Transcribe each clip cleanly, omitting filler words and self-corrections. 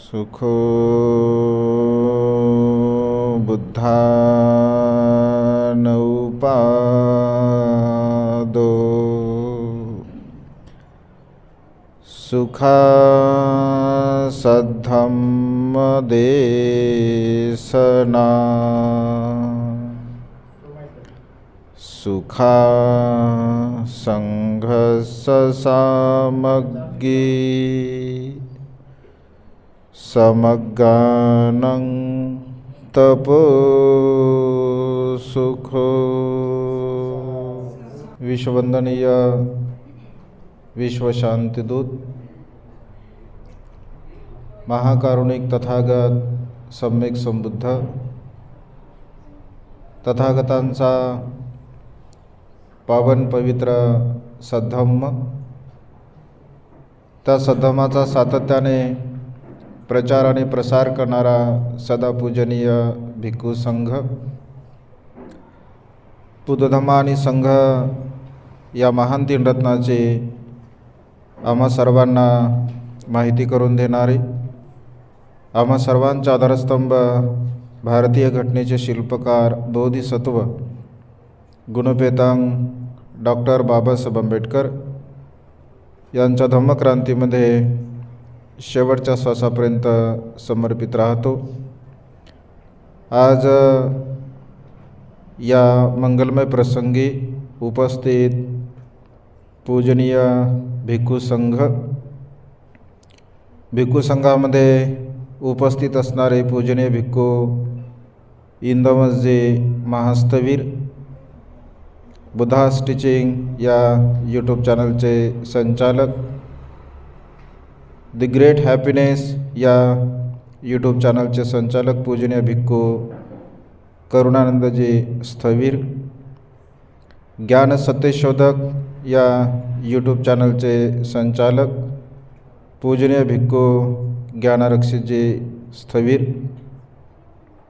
सुखो बुद्धानौपादो सुखा सद्धम्मदेशना सुखा संघससामग्गी समग्गानं तपो सुखो। विश्ववंदनीय विश्व शांतिदूत महाकारुणिक तथागत सम्यक संबुद्ध तथागतांचा पावन पवित्र सद्धम्म, त्या सद्धम्माचा सातत्याने प्रचार आणि प्रसार करणारा सदा पूजनीय भिक्खू संघ, बुद्धधम्म आणि संघ या महान तीन रत्नाची आम्हा सर्वांना माहिती करून देणारे, आम्हा सर्वांचा आधारस्तंभ भारतीय घटनेचे शिल्पकार बोधिसत्व गुणपेतांग डॉक्टर बाबासाहेब आंबेडकर यांच्या धम्मक्रांतीमध्ये शेवटच्या श्वासापर्यंत समर्पित राहतो। आज या मंगलमय प्रसंगी उपस्थित पूजनीय भिक्खू संघामध्ये उपस्थित असणारे पूजनीय भिक्खू इंदमजी महास्तवीर, बुद्धास टीचिंग या यूट्यूब चॅनलचे संचालक, द ग्रेट हॅपीनेस या यूट्यूब चॅनलचे संचालक पूजनीय भिक्खू करुणानंदजी स्थवीर, ज्ञान सत्यशोधक या यूट्यूब चॅनलचे संचालक पूजनीय भिक्खू ज्ञानरक्षितजी स्थवीर,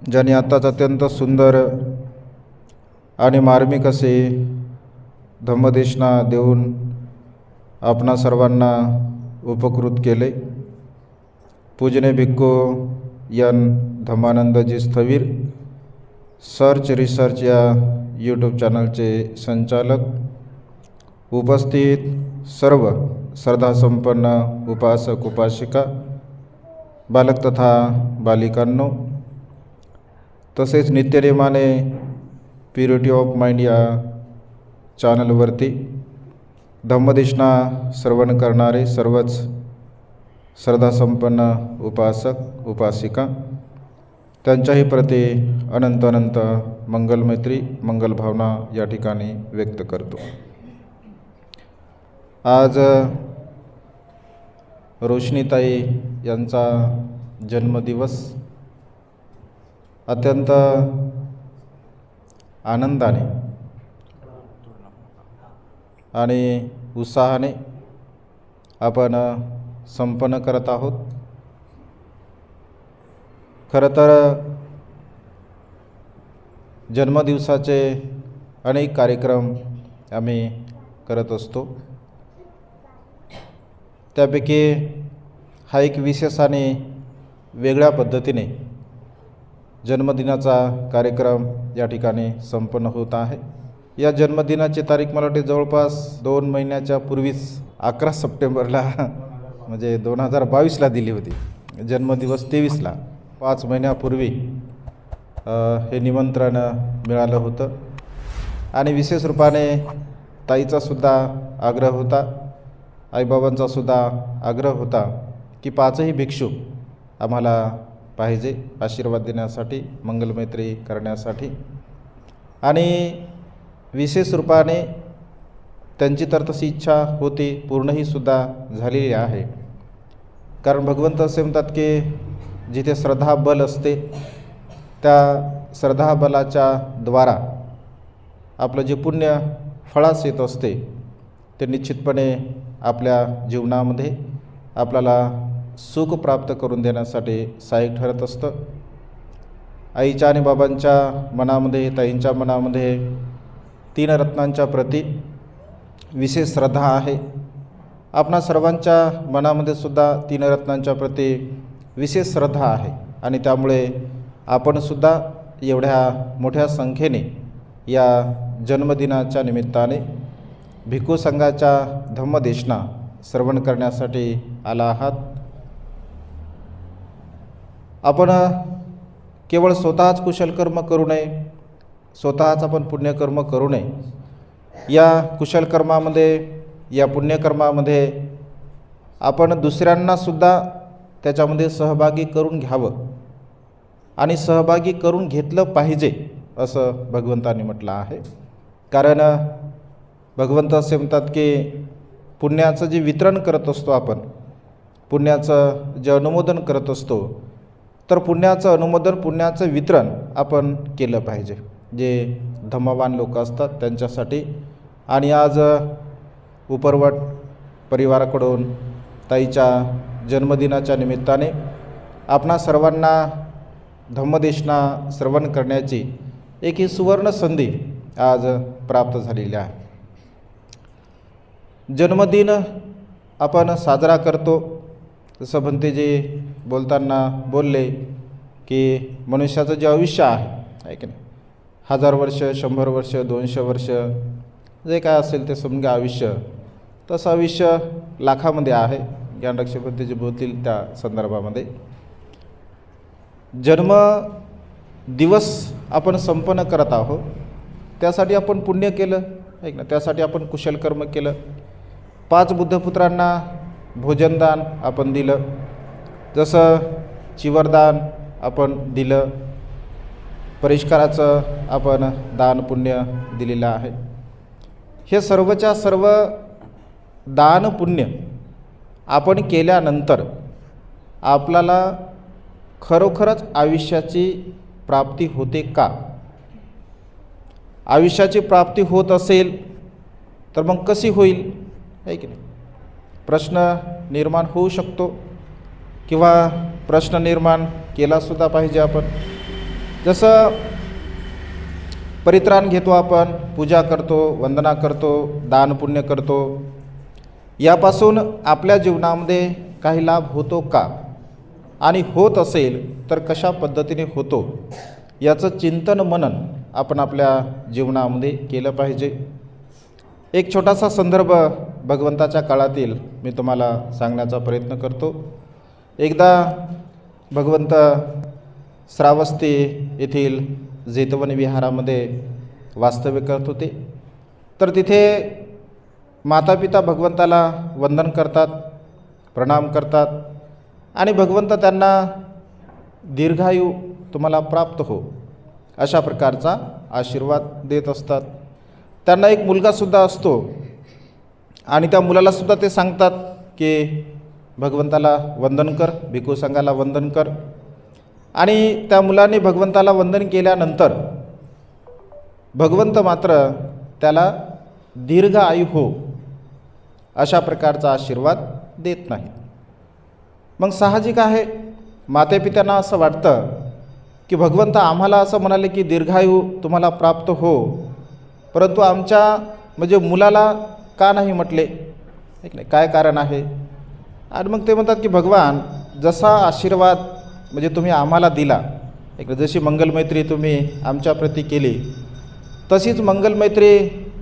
ज्यांनी आत्ताच अत्यंत सुंदर आणि मार्मिक असे धम्मदेशना देऊन आपणा सर्वांना उपकृत केले। पूजनीय भिक्खू एन धम्मानंदजी स्थवीर, सर्च रिसर्च या यूट्यूब चॅनलचे संचालक, उपस्थित सर्व श्रद्धासंपन्न उपासक उपासिका, बालक तथा बालिकांनो, तसेच नित्यनेमाने प्युरिटी ऑफ माइंड या चॅनलवरती धम्मदेशना श्रवण करणारे सर्वच श्रद्धासंपन्न उपासक उपासिका, त्यांच्याही प्रती अनंत अनंत मंगलमैत्री मंगलभावना या ठिकाणी व्यक्त करतो। आज रोशनीताई यांचा जन्मदिवस अत्यंत आनंदाने आणि उत्साहाने आपण संपन्न करत आहोत। खरं तर जन्मदिवसाचे अनेक कार्यक्रम आम्ही करत असतो, त्यापैकी हा एक विशेष आणि वेगळ्या पद्धतीने जन्मदिनाचा कार्यक्रम या ठिकाणी संपन्न होत आहे। या जन्मदिनाची तारीख मला वाटते जवळपास 2 महिन्याच्या पूर्वीच 11 सप्टेंबरला म्हणजे 2022ला दिली होती, जन्मदिवस 23ला, 5 महिन्यापूर्वी हे निमंत्रण मिळालं होतं। आणि विशेष रूपाने ताईचासुद्धा आग्रह होता, आईबाबांचासुद्धा आग्रह होता की 5ही भिक्षू आम्हाला पाहिजे आशीर्वाद देण्यासाठी, मंगलमैत्री करण्यासाठी। आणि विशेष रूपाने त्यांची तर तशी इच्छा होती, पूर्णही सुद्धा झालेली आहे। कारण भगवंत असे म्हणतात की जिथे श्रद्धा बल असते त्या श्रद्धा बलाच्या द्वारा आपलं जे पुण्य फळास येत असते ते निश्चितपणे आपल्या जीवनामध्ये आपल्याला सुख प्राप्त करून देण्यासाठी सहाय्यक ठरत असतं। आईच्या आणि बाबांच्या मनामध्ये, ताईंच्या मनामध्ये 3 रत्नांच्या प्रती विशेष श्रद्धा आहे। आपणा सर्वांच्या मनामध्ये सुद्धा 3 रत्नांच्या प्रती विशेष श्रद्धा आहे आणि त्यामुळे आपणसुद्धा एवढ्या मोठ्या संख्येने या जन्मदिनाच्या निमित्ताने भिक्खू संघाच्या धम्मदेशना श्रवण करण्यासाठी आला आहात. आपण केवळ स्वतःच कुशलकर्म करू नये, स्वतःच आपण पुण्यकर्म करू नये. या कुशलकर्मामध्ये, या पुण्यकर्मामध्ये आपण दुसऱ्यांनासुद्धा त्याच्यामध्ये सहभागी करून घ्यावं आणि सहभागी करून घेतलं पाहिजे असं भगवंतांनी म्हटलं आहे. कारण भगवंत असे म्हणतात की पुण्याचं जे वितरण करत असतो आपण, पुण्याचं जे अनुमोदन करत असतो, तर पुण्याचं अनुमोदन, पुण्याचं वितरण आपण केलं पाहिजे जे धम्मवान लोक असतात त्यांच्यासाठी. आणि आज उपरवट परिवाराकडून ताईच्या जन्मदिनाच्या निमित्ताने आपणा सर्वांना धम्मदेशना श्रवण करण्याची एक ही सुवर्ण संधी आज प्राप्त झालेली आहे. जन्मदिन आपण साजरा करतो, जसं भंतेजी बोलताना बोलले की मनुष्याचं जे आयुष्य आहे की नाही, 1000 वर्ष, 100 वर्ष, 200 वर्ष, जे काय असेल ते समजा आयुष्य, तसं आयुष्य लाखामध्ये आहे. ज्ञानरक्षक भंतेजी बोलतील त्या संदर्भामध्ये. जन्म दिवस आपण संपन्न करत आहोत, त्यासाठी आपण पुण्य केलं आहे ना, त्यासाठी आपण कुशलकर्म केलं. 5 बुद्धपुत्रांना भोजनदान आपण दिलं, जसं चिवरदान आपण दिलं, परिष्काराचं आपण दान पुण्य दिलेलं आहे. हे सर्वच्या सर्व दान पुण्य आपण केल्यानंतर आपल्याला खरोखरच आयुष्याची प्राप्ती होते का? आयुष्याची प्राप्ती होत असेल तर मग कशी होईल आहे की नाही, प्रश्न निर्माण होऊ शकतो किंवा प्रश्न निर्माण केलासुद्धा पाहिजे आपण. जसं परित्राण घेतो आपण, पूजा करतो, वंदना करतो, दान पुण्य करतो, यापासून आपल्या जीवनामध्ये काही लाभ होतो का? आणि होत असेल तर कशा पद्धतीने होतो याचं चिंतन मनन आपण आपल्या जीवनामध्ये केलं पाहिजे. एक छोटासा संदर्भ भगवंताच्या काळातील मी तुम्हाला सांगण्याचा प्रयत्न करतो. एकदा भगवंत श्रावस्ती येथील जेतवन विहारामध्ये वास्तव्य करत होते. तर तिथे मातापिता भगवंताला वंदन करतात, प्रणाम करतात आणि भगवंत त्यांना दीर्घायू तुम्हाला प्राप्त हो अशा प्रकारचा आशीर्वाद देत असतात. त्यांना एक मुलगासुद्धा असतो आणि त्या मुलालासुद्धा ते सांगतात की भगवंताला वंदन कर, भिक्खू संघाला वंदन कर. आणि त्या मुलाने भगवंताला वंदन केल्यानंतर भगवंत मात्र त्याला दीर्घ आयु हो अशा प्रकारचा आशीर्वाद देत नाही. मग साहजिक आहे, मातेपित्यांना असं वाटतं की भगवंत आम्हाला असं म्हणाले की दीर्घायू तुम्हाला प्राप्त हो, परंतु आमच्या म्हणजे मुलाला का नाही म्हटले, एक नाही, काय कारण आहे? आणि मग ते म्हणतात की भगवान जसा आशीर्वाद म्हणजे तुम्ही आम्हाला दिला, एक जशी मंगलमैत्री तुम्ही आमच्याप्रती केली, तशीच मंगलमैत्री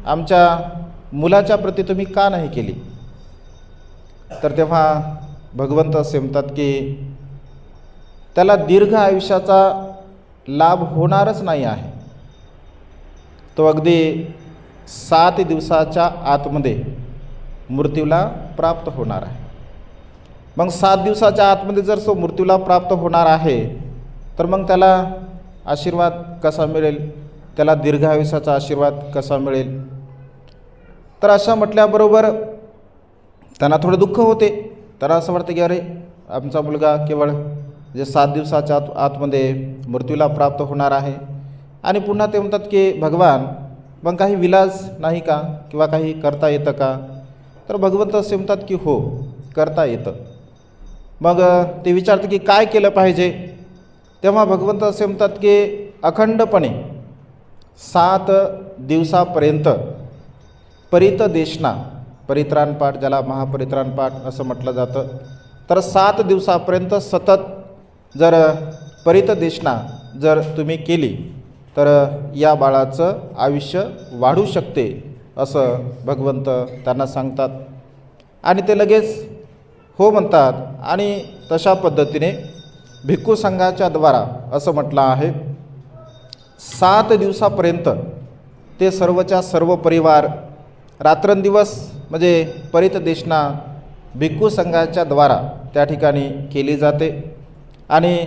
आमच्या मुलाच्या प्रती तुम्ही का नाही केली? तर तेव्हा भगवंत असे म्हणतात की त्याला दीर्घ आयुष्याचा लाभ होणारच नाही आहे. तो अगदी 7 दिवसाच्या आतमध्ये मृत्यूला प्राप्त होणार आहे. मग 7 दिवसाच्या आतमध्ये जर तो मृत्यूला प्राप्त होणार आहे तर मग त्याला आशीर्वाद कसा मिळेल, त्याला दीर्घ आयुष्याचा आशीर्वाद कसा मिळेल? तर अशा म्हटल्याबरोबर त्यांना थोडं दुःख होते. त्यांना असं वाटतं की अरे आमचा मुलगा केवळ जे 7 दिवसाच्या आतमध्ये मृत्यूला प्राप्त होणार आहे. आणि पुन्हा ते म्हणतात की भगवान मग काही विलाज नाही का किंवा काही करता येतं का? तर भगवंत असे म्हणतात की हो, करता येतं. मग ते विचारतं की काय केलं पाहिजे? तेव्हा भगवंत असे म्हणतात की अखंडपणे 7 दिवसापर्यंत परितदेशना, परित्राण पाठ ज्याला महापरित्राण पाठ असं म्हटलं जातं, तर 7 दिवसापर्यंत सतत जर परितदेशना जर तुम्ही केली तर या बाळाचं आयुष्य वाढू शकते असं भगवंत त्यांना सांगतात आणि ते लगेच हो म्हणतात. आणि तशा पद्धतीने भिक्खू संघाच्या द्वारा असं म्हटलं आहे 7 दिवसापर्यंत ते सर्वच्या सर्व परिवार रात्रंदिवस म्हणजे परितदेशना भिक्खू संघाच्या द्वारा त्या ठिकाणी केली जाते आणि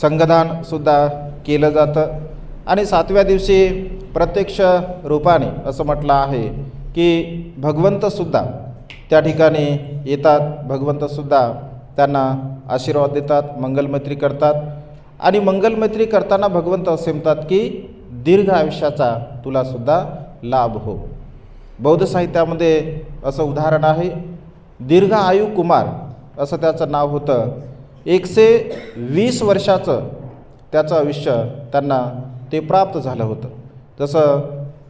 संघदानसुद्धा केलं जातं. आणि 7व्या दिवशी प्रत्यक्ष रूपाने असं म्हटलं आहे की भगवंतसुद्धा त्या ठिकाणी येतात. भगवंतसुद्धा त्यांना आशीर्वाद देतात, मंगलमैत्री करतात आणि मंगलमैत्री करताना भगवंत असे म्हणतात की दीर्घ आयुष्याचा तुलासुद्धा लाभ हो. बौद्ध साहित्यामध्ये असं उदाहरण आहे, दीर्घ आयु कुमार असं त्याचं नाव होतं. 120 वर्षाचं त्याचं आयुष्य त्यांना ते प्राप्त झालं होतं. जसं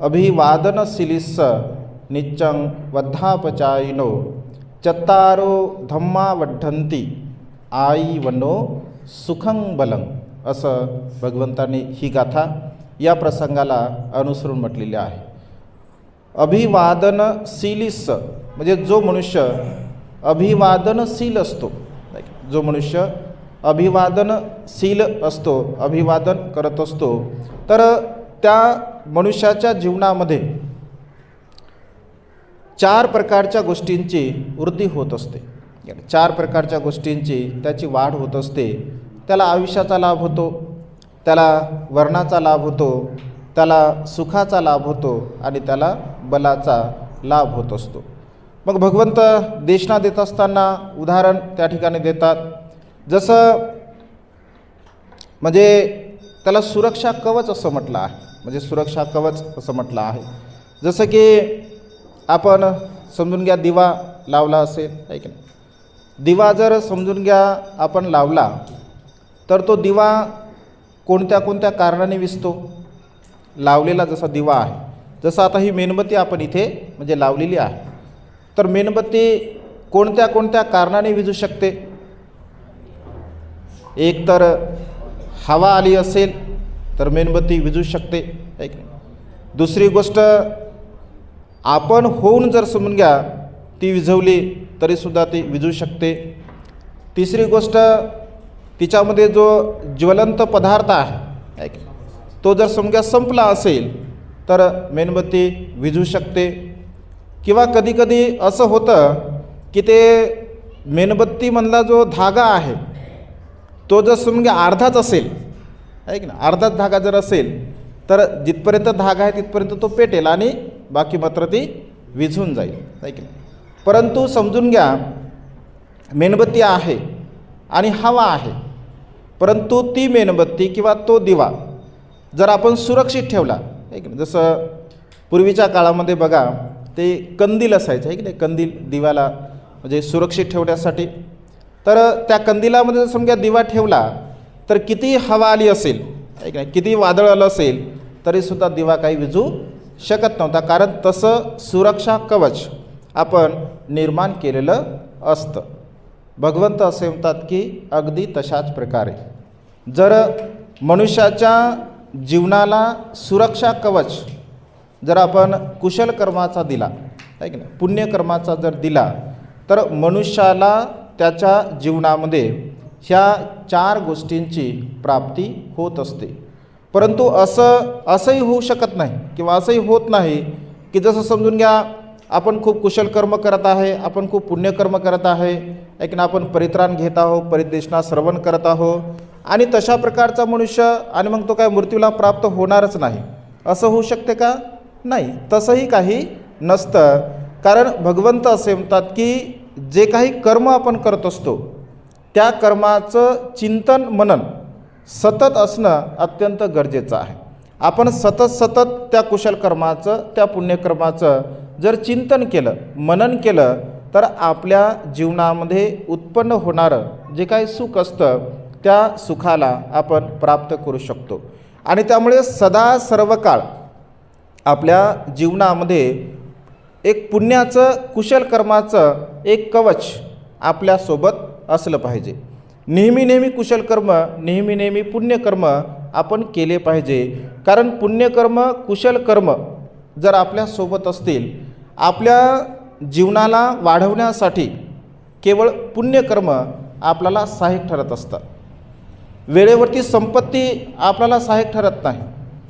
अभिवादनशीलिस्स निच्चं वद्धापचायिनो चत्तारो धम्मा वड्ढन्ति आयीवनो सुखं बलं असं भगवंतांनी ही गाथा या प्रसंगाला अनुसरून म्हटलेली आहे. अभिवादनशीलिस्स म्हणजे जो मनुष्य अभिवादनशील असतो, जो मनुष्य अभिवादनशील असतो, अभिवादन करत असतो, तर त्या मनुष्याच्या जीवनामध्ये 4 प्रकारच्या गोष्टींची वृद्धी होत असते. 4 प्रकारच्या गोष्टींची त्याची वाढ होत असते. त्याला आयुष्याचा लाभ होतो, त्याला वर्णाचा लाभ होतो, त्याला सुखाचा लाभ होतो आणि त्याला बलाचा लाभ होत असतो. मग भगवंत देशना देत असताना उदाहरण त्या ठिकाणी देतात. जसं म्हणजे त्याला सुरक्षा कवच असं म्हटलं आहे, म्हणजे सुरक्षा कवच असं म्हटलं आहे. जसं की आपण समजून घ्या दिवा लावला असेल, आहे की नाही. दिवा जर समजून घ्या आपण लावला तर तो दिवा कोणत्या कोणत्या कारणाने विझतो. लावलेला जसा दिवा आहे, जसं आता ही मेणबत्ती आपण इथे म्हणजे लावलेली आहे, तर मेणबत्ती कोणत्या कोणत्या कारणाने विझू शकते. एक तर हवा आली असेल तर मेणबत्ती विझू शकते, आहे की नाही. दुसरी गोष्ट आपण होऊन जर समजून घ्या ती विझवली तरीसुद्धा ती विझू शकते. तिसरी गोष्ट तिच्यामध्ये जो ज्वलंत पदार्थ आहे की तो जर समजून घ्या संपला असेल तर मेणबत्ती विझू शकते. किंवा कधीकधी असं होतं की ते मेणबत्तीमधला जो धागा आहे तो जर समजून घ्या अर्धाच असेल, आहे की ना, अर्धाच धागा जर असेल तर जिथपर्यंत धागा आहे तिथपर्यंत तो पेटेल आणि बाकी मात्र ती विझून जाईल, आहे की नाही. परंतु समजून घ्या मेणबत्ती आहे आणि हवा आहे, परंतु ती मेणबत्ती किंवा तो दिवा जर आपण सुरक्षित ठेवला, आहे की नाही. जसं पूर्वीच्या काळामध्ये बघा ते कंदील असायचं, आहे की नाही, कंदील दिव्याला म्हणजे सुरक्षित ठेवण्यासाठी. तर त्या कंदिलामध्ये जर समजा दिवा ठेवला तर किती हवा आली असेल, आहे की नाही, किती वादळ आलं असेल तरीसुद्धा दिवा काही विझू शकत नव्हता, कारण तसं सुरक्षा कवच आपण निर्माण केलेलं असतं. भगवंत असे म्हणतात की अगदी तशाच प्रकारे जर मनुष्याच्या जीवनाला सुरक्षा कवच जर आपण कुशल कर्माचा दिला, आहे की नाही, पुण्यकर्माचा जर दिला तर मनुष्याला त्याच्या जीवनामध्ये ह्या 4 गोष्टींची प्राप्ती होत असते. परंतु असंही होऊ शकत नाही किंवा असंही होत नाही की जसं समजून घ्या आपण खूप कुशल कर्म करत आहे, आपण खूप पुण्यकर्म करत आहे, आहे की ना, आपण परित्राण घेत आहोत, परिदेशना श्रवण करत आहोत आणि तशा प्रकारचा मनुष्य आणि मग तो काय मृत्यूला प्राप्त होणारच नाही, असं होऊ शकते का? नाही, तसंही काही नसतं. कारण भगवंत असे म्हणतात की जे काही कर्म आपण करत असतो त्या कर्माचं चिंतन मनन सतत असणं अत्यंत गरजेचं आहे. आपण सतत त्या कुशल कर्माचं, त्या पुण्यकर्माचं जर चिंतन केलं, मनन केलं तर आपल्या जीवनामध्ये उत्पन्न होणारं जे काही सुख असतं त्या सुखाला आपण प्राप्त करू शकतो. आणि त्यामुळे सदा सर्व काळ आपल्या जीवनामध्ये एक पुण्याचं, कुशल कर्माचं एक कवच आपल्यासोबत असलं पाहिजे. नेहमी नेहमी कुशल कर्म, नेहमी नेहमी पुण्यकर्म आपण केले पाहिजे. कारण पुण्यकर्म कुशल कर्म जर आपल्यासोबत असतील, आपल्या जीवनाला वाढवण्यासाठी केवळ पुण्यकर्म आपल्याला सहाय्यक ठरत असतात. वेळेवरती संपत्ती आपल्याला सहाय्यक ठरत नाही.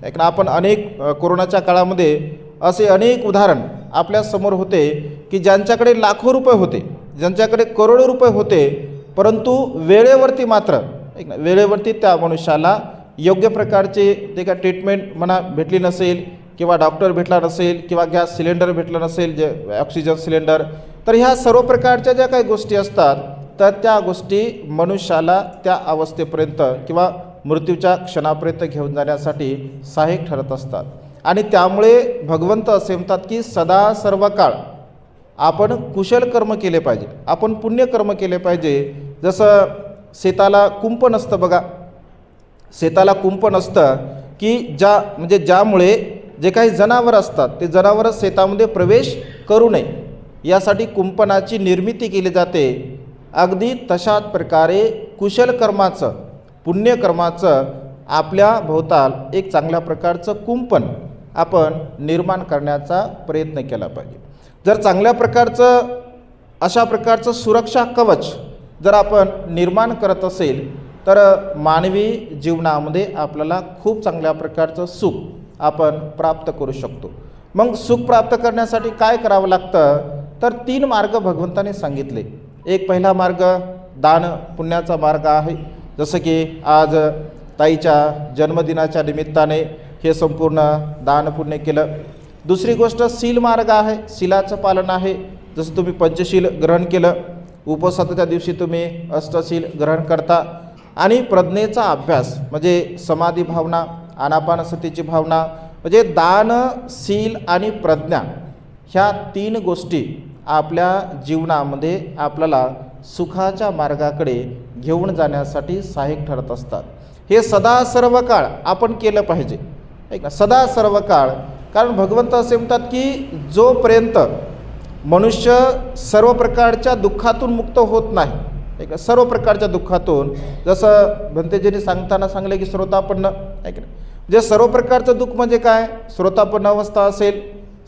कारण आपण कोरोनाच्या काळामध्ये असे अनेक उदाहरण आपल्यासमोर होते की ज्यांच्याकडे लाखो रुपये होते, ज्यांच्याकडे करोडो रुपये होते, परंतु वेळेवरती मात्र वेळेवरती त्या मनुष्याला योग्य प्रकारचे ते का ट्रीटमेंट म्हणा भेटली नसेल, किंवा डॉक्टर भेटला नसेल, किंवा गॅस सिलेंडर भेटलं नसेल, जे ऑक्सिजन सिलेंडर. तर ह्या सर्व प्रकारच्या ज्या काही गोष्टी असतात, तर त्या गोष्टी मनुष्याला त्या अवस्थेपर्यंत किंवा मृत्यूच्या क्षणापर्यंत घेऊन जाण्यासाठी सहाय्यक ठरत असतात. आणि त्यामुळे भगवंत असे म्हणतात की सदा सर्व काळ आपण कुशल कर्म केले पाहिजे, आपण पुण्यकर्म केले पाहिजे. जसं शेताला कुंप नसतं बघा, शेताला कुंप नसतं की ज्यामुळे जे काही जनावर असतात ते जनावर शेतामध्ये प्रवेश करू नये, यासाठी कुंपणाची निर्मिती केली जाते. अगदी तशाच प्रकारे कुशल कर्माचं, पुण्यकर्माचं आपल्या भोवताल एक चांगल्या प्रकारचं कुंपण आपण निर्माण करण्याचा प्रयत्न केला पाहिजे. जर चांगल्या प्रकारचं अशा प्रकारचं सुरक्षा कवच जर आपण निर्माण करत असेल, तर मानवी जीवनामध्ये आपल्याला खूप चांगल्या प्रकारचं सुख आपण प्राप्त करू शकतो. मग सुख प्राप्त करण्यासाठी काय करावं लागतं, तर 3 मार्ग भगवंताने सांगितले. एक पहिला मार्ग दान पुण्याचा मार्ग आहे, जसं की आज ताईच्या जन्मदिनाच्या निमित्ताने हे संपूर्ण दान पुण्य केलं. दुसरी गोष्ट शील मार्ग आहे, शीलाचं पालन आहे, जसं तुम्ही पंचशील ग्रहण केलं, उपवासाच्या दिवशी तुम्ही अष्टशील ग्रहण करता. आणि प्रज्ञेचा अभ्यास म्हणजे समाधी भावना, आनापानसतीची भावना, म्हणजे दान, शील आणि प्रज्ञा, ह्या 3 गोष्टी आपल्या जीवनामध्ये आपल्याला सुखाच्या मार्गाकडे घेऊन जाण्यासाठी सहाय्यक ठरत असतात. हे सदा सर्व काळ आपण केलं पाहिजे, ऐक ना, सदा सर्व काळ. कारण भगवंत असे म्हणतात की जोपर्यंत मनुष्य सर्व प्रकारच्या दुःखातून मुक्त होत नाही, ऐक ना, सर्व प्रकारच्या दुःखातून, जसं भंतेजींनी सांगताना सांगले की श्रोतापन्न, ऐक ना, जे सर्व प्रकारचं दुःख म्हणजे काय, श्रोतापन्न अवस्था असेल,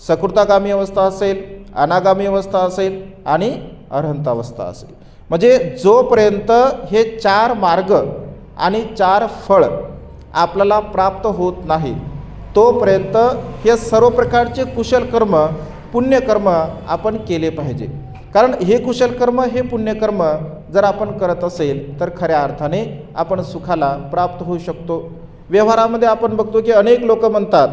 सकृतागामी अवस्था असेल, अनागामी अवस्था असेल आणि अरहंत अवस्था असेल. म्हणजे जोपर्यंत हे 4 मार्ग आणि 4 फळ आपल्याला प्राप्त होत नाही, तोपर्यंत हे सर्व प्रकारचे कुशल कर्म, पुण्यकर्म आपण केले पाहिजे. कारण हे कुशल कर्म, हे पुण्यकर्म जर आपण करत असेल तर खऱ्या अर्थाने आपण सुखाला प्राप्त होऊ शकतो. व्यवहारामध्ये आपण बघतो की अनेक लोक म्हणतात,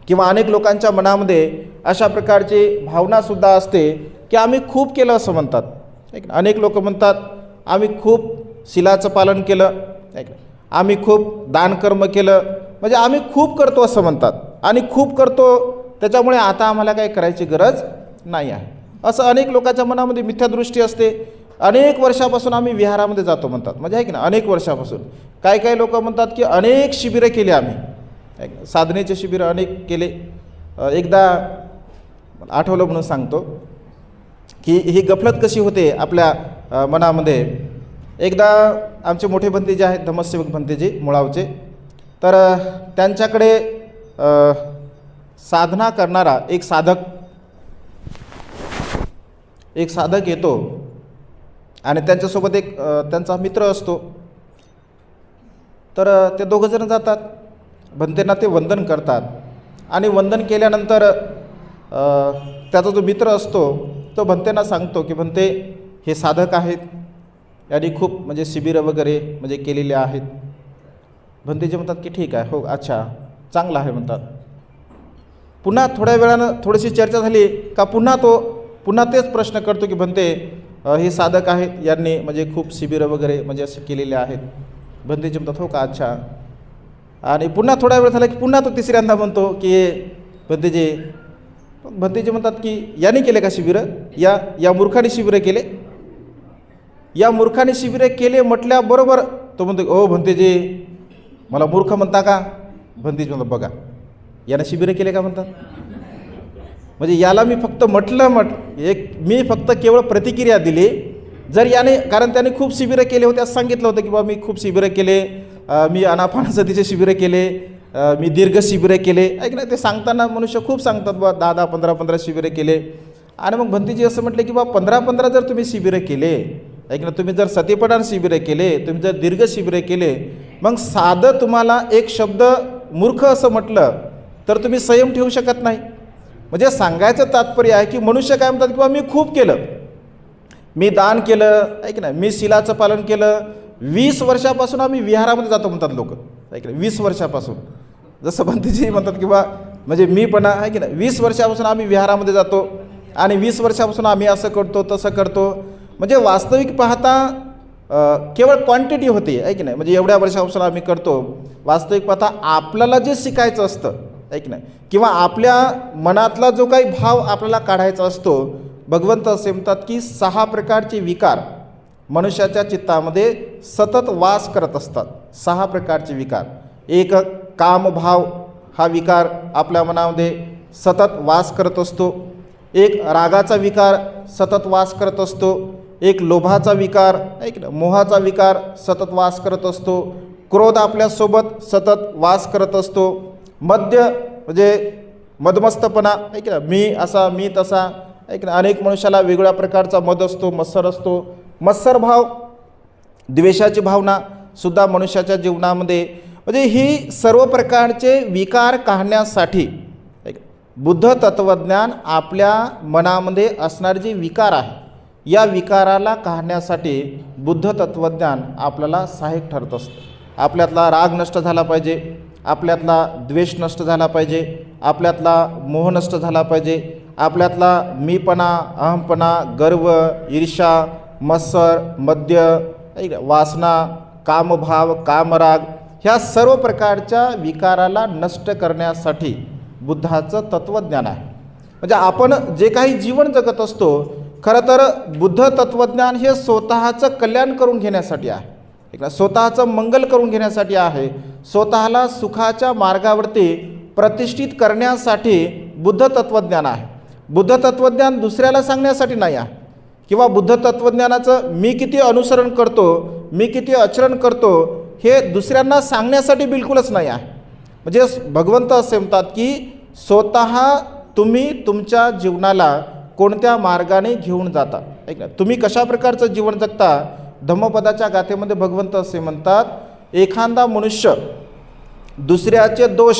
किंवा अनेक लोकांच्या मनामध्ये अशा प्रकारची भावनासुद्धा असते की आम्ही खूप केलं असं म्हणतात. अनेक लोक म्हणतात आम्ही खूप शीलाचं पालन केलं, आम्ही खूप दानकर्म केलं, म्हणजे आम्ही खूप करतो असं म्हणतात, आणि खूप करतो त्याच्यामुळे आता आम्हाला काही करायची गरज नाही आहे, असं अनेक लोकांच्या मनामध्ये मिथ्यादृष्टी असते. अनेक वर्षापासून आम्ही विहारामध्ये जातो म्हणतात, म्हणजे आहे की ना, अनेक वर्षापासून. काही लोक म्हणतात की अनेक शिबिरं केली आम्ही, साधनेचे शिबिरं अनेक केले. एकदा आठवलं म्हणून सांगतो की ही गफलत कशी होते आपल्या मनामध्ये. एकदा आमचे मोठे भंतेजी आहेत, धम्मसेवक भंतेजी मुळावचे, तर त्यांच्याकडे साधना करणारा एक साधक येतो, आणि त्यांच्यासोबत एक त्यांचा मित्र असतो. तर ते दोघंजण जातात, भंतेंना ते वंदन करतात, आणि वंदन केल्यानंतर त्याचा जो मित्र असतो तो भंतेंना सांगतो की भंते, हे साधक आहेत, यांनी खूप म्हणजे शिबिरं वगैरे म्हणजे केलेले आहेत. भंतेजी म्हणतात की ठीक आहे, हो अच्छा, चांगलं आहे म्हणतात. पुन्हा थोड्या वेळानं थोडीशी चर्चा झाली का पुन्हा तेच प्रश्न करतो की भंते, हे साधक आहेत, यांनी म्हणजे खूप शिबिरं वगैरे म्हणजे असे केलेले आहेत. भंतेजी म्हणतात हो का, अच्छा. आणि पुन्हा थोडा वेळ झाला की पुन्हा तो तिसऱ्यांदा म्हणतो की भंतेजी म्हणतात की याने केले का शिबिरं, या मूर्खाने शिबिरं केले, या मूर्खाने शिबिरं केले म्हटल्याबरोबर तो म्हणतो ओ भंतेजी, मला मूर्ख म्हणता का. भंतेजी म्हणतात बघा, यानं शिबिरं केले का म्हणतात, म्हणजे याला मी फक्त मी फक्त केवळ प्रतिक्रिया दिली, जर याने, कारण त्याने खूप शिबिरं केले होते, असं सांगितलं होतं की बाबा मी खूप शिबिरं केले, मी अनापानसतीचे शिबिरं केले, मी दीर्घ शिबिरं केले, ऐक ना. ते सांगताना मनुष्य खूप सांगतात बा 10-10, 15-15 शिबिरं केले. आणि मग भंतीजी असं म्हटले की बा 15-15 जर तुम्ही शिबिरं केले, ऐक ना, तुम्ही जर सतीपठाण शिबिरं केले, तुम्ही जर दीर्घ शिबिरं केले, मग साधं तुम्हाला एक शब्द मूर्ख असं म्हटलं तर तुम्ही संयम ठेवू शकत नाही. म्हणजे सांगायचं तात्पर्य आहे की मनुष्य काय म्हणतात की बा मी खूप केलं, मी दान केलं, ऐक ना, मी शिलाचं पालन केलं, 20 वर्षापासून आम्ही विहारामध्ये जातो म्हणतात लोक, ऐक ना, 20 वर्षापासून. जसं भंतीजी म्हणतात की बा म्हणजे मी पण आहे की नाही, 20 वर्षापासून आम्ही विहारामध्ये जातो आणि 20 वर्षापासून आम्ही असं करतो तसं करतो. म्हणजे वास्तविक पाहता केवळ क्वांटिटी होते, आहे की नाही, म्हणजे एवढ्या वर्षापासून आम्ही करतो. वास्तविक पाहता आपल्याला जे शिकायचं असतं, आहे की नाही, किंवा आपल्या मनातला जो काही भाव आपल्याला काढायचा असतो, भगवंत असे म्हणतात की 6 प्रकारचे विकार मनुष्याच्या चित्तामध्ये सतत वास करत असतात. 6 प्रकारचे विकार. एक कामभाव हा विकार आपल्या मनामध्ये सतत वास करत असतो. एक रागाचा विकार सतत वास करत असतो. एक लोभाचा विकार, एक मोहाचा विकार सतत वास करत असतो. क्रोध आपल्यासोबत सतत वास करत असतो. मद्य म्हणजे मदमस्तपणा, ऐक ना, मी असा मी तसा, ऐक ना, अनेक मनुष्याला वेगळ्या प्रकारचा मद असतो, मत्सर असतो. मत्सरभाव, द्वेषाची भावना सुद्धा मनुष्याच्या जीवनामध्ये, म्हणजे ही सर्व प्रकारचे विकार काढण्यासाठी बुद्ध तत्त्वज्ञान आपल्या मनामध्ये असणारे जे विकार आहे, या विकाराला काढण्यासाठी बुद्ध तत्त्वज्ञान आपल्याला सहाय्यक ठरत असतं. आपल्यातला राग नष्ट झाला पाहिजे, आपल्यातला द्वेष नष्ट झाला पाहिजे, आपल्यातला मोह नष्ट झाला पाहिजे, आपल्यातला मीपणा, अहमपणा, गर्व, ईर्ष्या, मत्सर, मद्य, वासना, कामभाव, कामराग, ह्या सर्व प्रकारच्या विकाराला नष्ट करण्यासाठी बुद्धाचं तत्त्वज्ञान आहे. म्हणजे आपण जे काही जीवन जगत असतो, खरं तर बुद्ध तत्त्वज्ञान हे स्वतःचं कल्याण करून घेण्यासाठी आहे, स्वतःचं मंगल करून घेण्यासाठी आहे, स्वतःला सुखाच्या मार्गावरती प्रतिष्ठित करण्यासाठी बुद्ध तत्त्वज्ञान आहे. बुद्ध तत्त्वज्ञान दुसऱ्याला सांगण्यासाठी नाही आहे, किंवा बुद्ध तत्त्वज्ञानाचं मी किती अनुसरण करतो, मी किती आचरण करतो, हे दुसऱ्यांना सांगण्यासाठी बिलकुलच नाही आहे. म्हणजे भगवंत असे म्हणतात की स्वतः तुम्ही तुमच्या जीवनाला कोणत्या मार्गाने घेऊन जाता, ऐक ना, तुम्ही कशा प्रकारचं जीवन जगता. धम्मपदाच्या गाथेमध्ये भगवंत असे म्हणतात, एखादा मनुष्य दुसऱ्याचे दोष,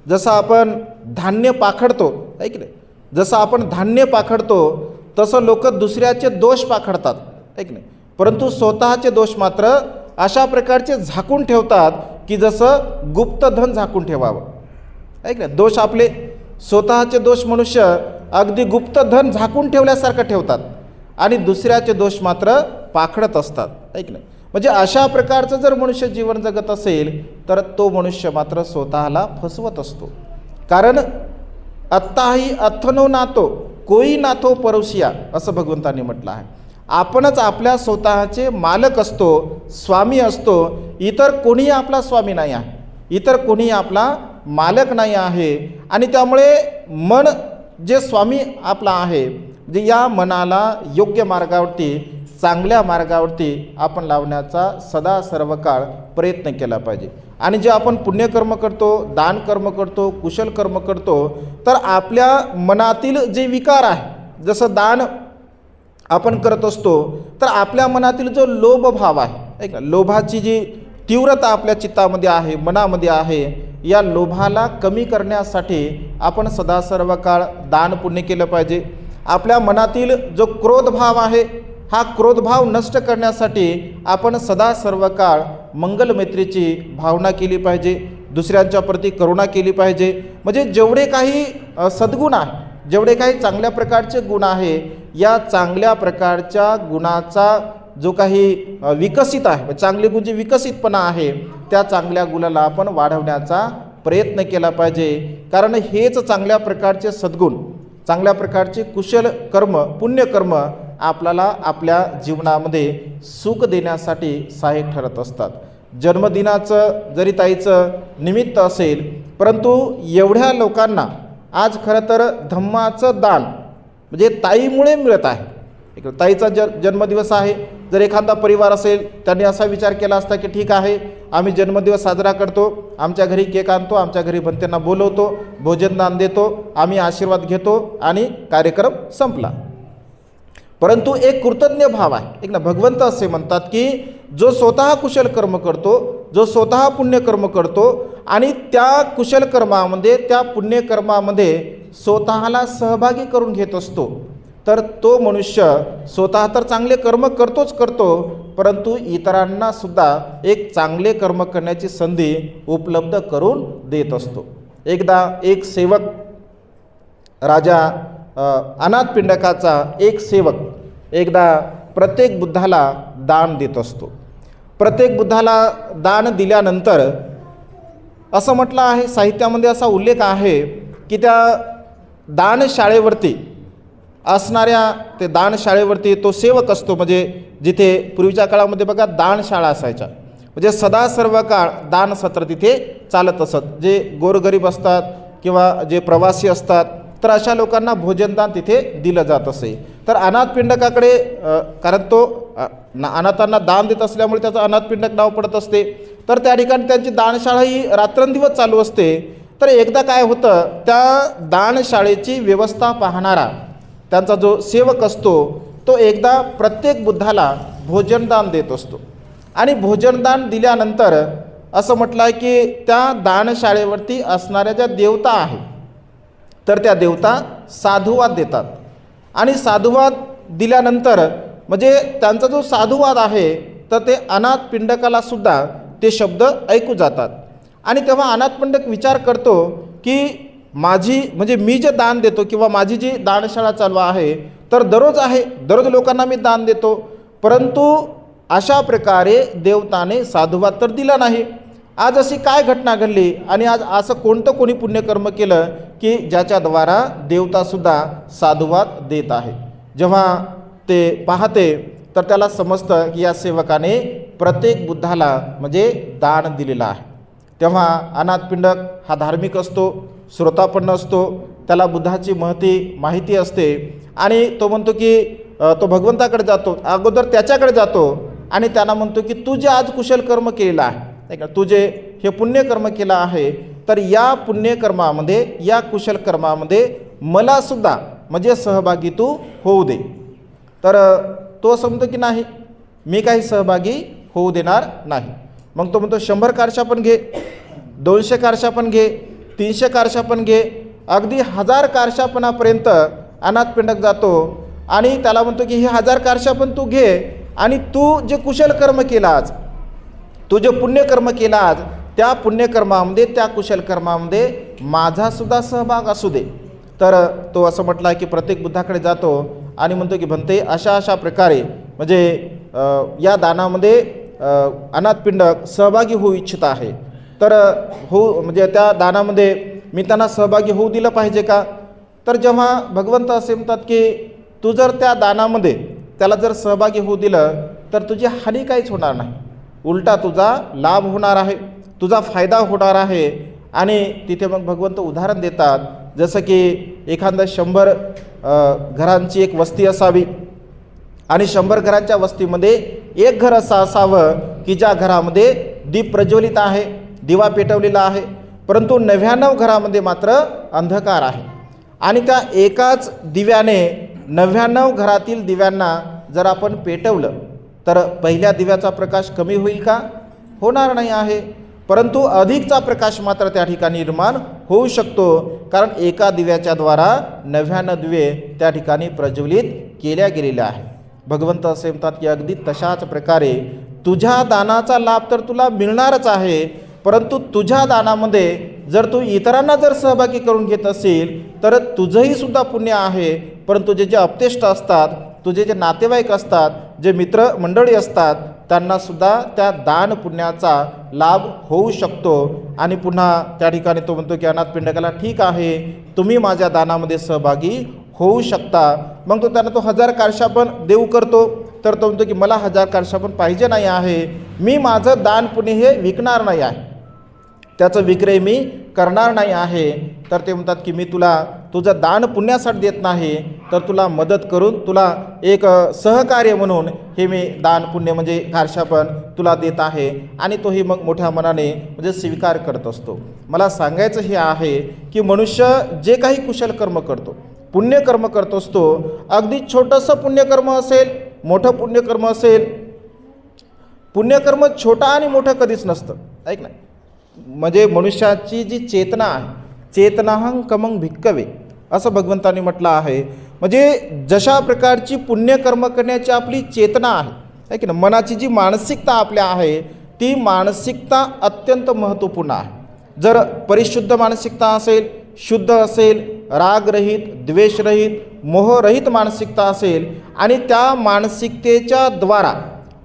जसं आपण धान्य पाखडतो, ऐक नाही, जसं आपण धान्य पाखडतो तसं लोक दुसऱ्याचे दोष पाखडतात, ऐक नाही, परंतु स्वतःचे दोष मात्र अशा प्रकारचे झाकून ठेवतात की जसं गुप्तधन झाकून ठेवावं, ऐक ना. दोष आपले स्वतःचे दोष मनुष्य अगदी गुप्तधन झाकून ठेवल्यासारखं ठेवतात आणि दुसऱ्याचे दोष मात्र पाखडत असतात, ऐक नाही. म्हणजे अशा प्रकारचं जर मनुष्य जीवन जगत असेल तर तो मनुष्य मात्र स्वतःला फसवत असतो. कारण अत्ताही अथनो नातो कोई नाथो परोसिया, असं भगवंतांनी म्हटलं आहे. आपणच आपल्या स्वतःचे मालक असतो, स्वामी असतो. इतर कोणीही आपला स्वामी नाही आहे, इतर कोणीही आपला मालक नाही आहे. आणि त्यामुळे मन जे स्वामी आपला आहे, जे या मनाला योग्य मार्गावरती, चांगल्या मार्गावरती आपण लावण्याचा सदा सर्व काळ प्रयत्न केला पाहिजे. आणि जे आपण पुण्यकर्म करतो, दान कर्म करतो, कुशल कर्म करतो, तर आपल्या मनातील जे विकार आहे, जसं दान आपण करत असतो तर आपल्या मनातील जो लोभभाव आहे, ऐक ना, लोभाची जी तीव्रता आपल्या चित्तामध्ये आहे, मनामध्ये आहे, या लोभाला कमी करण्यासाठी आपण सदा सर्व काळ दान पुण्य केलं पाहिजे. आपल्या मनातील जो क्रोधभाव आहे, हा क्रोधभाव नष्ट करण्यासाठी आपण सदा सर्व काळ मंगलमैत्रीची भावना केली पाहिजे, दुसऱ्यांच्या प्रती करुणा केली पाहिजे. म्हणजे जेवढे काही सद्गुण आहे, जेवढे काही चांगल्या प्रकारचे गुण आहे, या चांगल्या प्रकारच्या गुणाचा जो काही विकसित आहे, चांगले गुण जे विकसितपणा आहे, त्या चांगल्या गुणाला आपण वाढवण्याचा प्रयत्न केला पाहिजे. कारण हेच चांगल्या प्रकारचे सद्गुण, चांगल्या प्रकारचे कुशल कर्म, पुण्यकर्म आपल्याला आपल्या जीवनामध्ये सुख देण्यासाठी सहाय्यक ठरत असतात. जन्मदिनाचं जरी ताईचं निमित्त असेल, परंतु एवढ्या लोकांना आज खरं तर धम्माचं दान म्हणजे ताईमुळे मिळत आहे. एक ताईचा जन्मदिवस आहे, जर एखादा परिवार असेल त्यांनी असा विचार केला असता की ठीक आहे, आम्ही जन्मदिवस साजरा करतो, आमच्या घरी केक आणतो, आमच्या घरी भंतेंना बोलवतो, भोजनदान देतो, आम्ही आशीर्वाद घेतो आणि कार्यक्रम संपला. परंतु एक कृतज्ञ भाव आहे. एक ना भगवंत असे म्हणतात की जो स्वतः कुशल कर्म करतो, जो स्वतः पुण्यकर्म करतो आणि त्या कुशल कर्मामध्ये, त्या पुण्यकर्मामध्ये स्वतःला सहभागी करून घेत असतो, तर तो मनुष्य स्वतः तर चांगले कर्म करतोच करतो, परंतु इतरांना सुद्धा एक चांगले कर्म करण्याची संधी उपलब्ध करून देत असतो. एकदा एक सेवक, राजा अनाथपिंडकाचा एक सेवक एकदा प्रत्येक बुद्धाला दान देत असतो. प्रत्येक बुद्धाला दान दिल्यानंतर असं म्हटलं आहे, साहित्यामध्ये असा उल्लेख आहे की त्या दानशाळेवरती असणाऱ्या, ते दानशाळेवरती तो सेवक असतो, म्हणजे जिथे पूर्वीच्या काळामध्ये बघा दानशाळा असायच्या, म्हणजे सदा सर्व काळ दान सत्र तिथे चालत असत. जे गोरगरीब असतात किंवा जे प्रवासी असतात, तर अशा लोकांना भोजनदान तिथे दिलं जात असे. तर अनाथपिंडकाकडे, कारण तो अनाथांना दान देत असल्यामुळे त्याचं अनाथपिंडक नाव पडत असते, तर त्या ठिकाणी त्यांची दानशाळा ही रात्रंदिवस चालू असते. तर एकदा काय होतं, त्या दानशाळेची व्यवस्था पाहणारा त्यांचा जो सेवक असतो, तो एकदा प्रत्येक बुद्धाला भोजनदान देत असतो. आणि भोजनदान दिल्यानंतर असं म्हटलं आहे की त्या दानशाळेवरती असणाऱ्या ज्या देवता आहेत, तर त्या देवता साधुवाद देतात. आणि साधुवाद दिल्यानंतर म्हणजे त्यांचा जो साधुवाद आहे, तर ते अनाथपिंडकाला सुद्धा ते शब्द ऐकू जातात. आणि तेव्हा अनाथपिंडक विचार करतो की माझी, म्हणजे मी जे दान देतो किंवा माझी जी दानशाळा चालू आहे, तर दररोज लोकांना मी दान देतो, परंतु अशा प्रकारे देवताने साधुवाद तर दिला नाही. आज अशी काय घटना घडली आणि आज असं कोणतं कोणी पुण्यकर्म केलं की ज्याच्याद्वारा देवतासुद्धा साधुवाद देत आहे. जेव्हा ते पाहते तर त्याला समजतं की या सेवकाने प्रत्येक बुद्धाला म्हणजे दान दिलेलं आहे. तेव्हा अनाथपिंडक हा धार्मिक असतो, श्रोतापन्न असतो, त्याला बुद्धाची माहिती असते आणि तो म्हणतो की तो भगवंताकडे जातो, अगोदर त्याच्याकडे जातो आणि त्यांना म्हणतो की तू जे आज कुशल कर्म केलेलं आहे, तू जे हे पुण्यकर्म केलं आहे, तर या पुण्यकर्मामध्ये, या कुशल कर्मामध्ये मला सुद्धा म्हणजे सहभागी तू होऊ दे. तर तो असं म्हणतो की नाही, मी काही सहभागी होऊ देणार नाही. मग तो म्हणतो 100 कारशा पण घे, 200 कारशा पण घे, 300 कारशा पण घे, अगदी 1000 कारशापणापर्यंत अनाथपिंडक जातो आणि त्याला म्हणतो की हे 1000 कारशा पण तू घे आणि तू जे कुशल कर्म केला आज, तू जे पुण्यकर्म केला आज, त्या पुण्यकर्मामध्ये, त्या कुशल कर्मामध्ये माझासुद्धा सहभाग असू दे. तर तो असं म्हटलं आहे की प्रत्येक बुद्धाकडे जातो आणि म्हणतो की भंते, अशा प्रकारे म्हणजे या दानामध्ये अनाथपिंडक सहभागी होऊ इच्छित आहे, तर म्हणजे त्या दानामध्ये मी त्यांना सहभागी होऊ दिलं पाहिजे का? तर जेव्हा भगवंत असे म्हणतात की तू जर त्या दानामध्ये त्याला जर सहभागी होऊ दिलं तर तुझी हानी काहीच होणार नाही, उलटा तुझा लाभ होणार आहे, तुझा फायदा होणार आहे. आणि तिथे मग भगवंत उदाहरण देतात, जसं की एखादं 100 घरांची एक वस्ती असावी आणि 100 घरांच्या वस्तीमध्ये एक घर असं असावं की ज्या घरामध्ये दीप प्रज्वलित आहे, दिवा पेटवलेला आहे, परंतु 99 घरामध्ये मात्र अंधकार आहे. आणि त्या एकाच दिव्याने 99 घरातील दिव्यांना जर आपण पेटवलं तर पहिल्या दिव्याचा प्रकाश कमी होईल का? होणार नाही आहे, परंतु अधिकचा प्रकाश मात्र त्या ठिकाणी निर्माण होऊ शकतो, कारण एका दिव्याच्याद्वारा 99 दिवे त्या ठिकाणी प्रज्वलित केल्या गेलेल्या आहे. भगवंत असे म्हणतात की अगदी तशाच प्रकारे तुझ्या दानाचा लाभ तर तुला मिळणारच आहे, परंतु तुझ्या दानामध्ये जर तू इतरांना जर सहभागी करून घेत असेल तर तुझंही सुद्धा पुण्य आहे, परंतु जे अपतेष्ट असतात, तुझे जे नातेवाईक असतात, जे मित्रमंडळी असतात, त्यांनासुद्धा त्या दान पुण्याचा लाभ होऊ शकतो. आणि पुन्हा त्या ठिकाणी तो म्हणतो की अनाथपिंडकाला ठीक आहे, तुम्ही माझ्या दानामध्ये सहभागी होऊ शकता. मग तो त्यांना 1000 कारशा पण देऊ करतो, तर तो म्हणतो की मला 1000 कारशा पण पाहिजे नाही आहे, मी माझं दान पुण्य हे विकणार नाही आहे, त्याचं विक्रय मी करणार नाही आहे. तर ते म्हणतात की मी तुला तुझं दान पुण्यासाठी देत नाही, तर तुला मदत करून तुला एक सहकार्य म्हणून हे मी दान पुण्य म्हणजे कारशापण तुला देत आहे आणि तोही मग मोठ्या मनाने म्हणजे स्वीकार करत असतो. मला सांगायचं हे आहे की मनुष्य जे काही कुशल कर्म करतो, पुण्यकर्म करत असतो, अगदी छोटंसं पुण्यकर्म असेल, मोठं पुण्यकर्म असेल, पुण्यकर्म छोटा आणि मोठं कधीच नसतं. ऐक ना, म्हणजे मनुष्याची जी चेतना आहे, चेतनाहं कमंग भिक्कवे असं भगवंतांनी म्हटलं आहे. म्हणजे जशा प्रकारची पुण्यकर्म करण्याची आपली चेतना आहे की ना, मनाची जी मानसिकता आपल्या आहे ती मानसिकता अत्यंत महत्त्वपूर्ण आहे. जर परिशुद्ध मानसिकता असेल, शुद्ध असेल, रागरहित, द्वेषरहित, मोहरहित मानसिकता असेल आणि त्या मानसिकतेच्या द्वारा